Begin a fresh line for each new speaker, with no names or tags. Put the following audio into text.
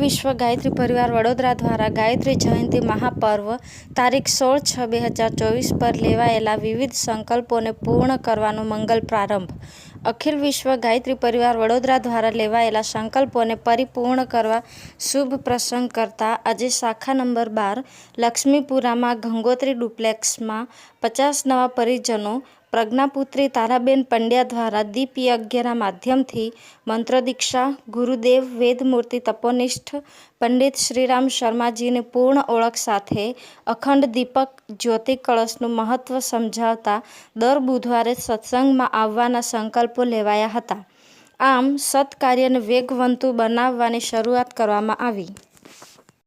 વિશ્વ ગાયત્રી પરિવાર વડોદરા દ્વારા ગાયત્રી જયંતિ મહાપર્વ તારીખ 16/6/2024 પર લેવાયેલા વિવિધ સંકલ્પોને પૂર્ણ કરવાનો મંગલ પ્રારંભ. અખિલ વિશ્વ ગાયત્રી પરિવાર વડોદરા દ્વારા લેવાયેલા સંકલ્પોને પરિપૂર્ણ કરવા શુભ પ્રસંગ કરતા આજે શાખા નંબર 12 લક્ષ્મીપુરામાં ગંગોત્રી ડુપ્લેક્સમાં 50 નવા પરિજનો પ્રજ્ઞાપુત્રી તારાબેન પંડ્યા દ્વારા દીપ યજ્ઞના માધ્યમથી મંત્રદીક્ષા, ગુરુદેવ વેદમૂર્તિ તપોનિષ્ઠ પંડિત શ્રીરામ શર્માજીની પૂર્ણ ઓળખ સાથે અખંડ દીપક જ્યોતિ કળશનું મહત્વ સમજાવતા દર બુધવારે સત્સંગમાં આવવાના સંકલ્પો લેવાયા હતા. આમ સત્કાર્યને વેગવંતુ બનાવવાની શરૂઆત કરવામાં આવી.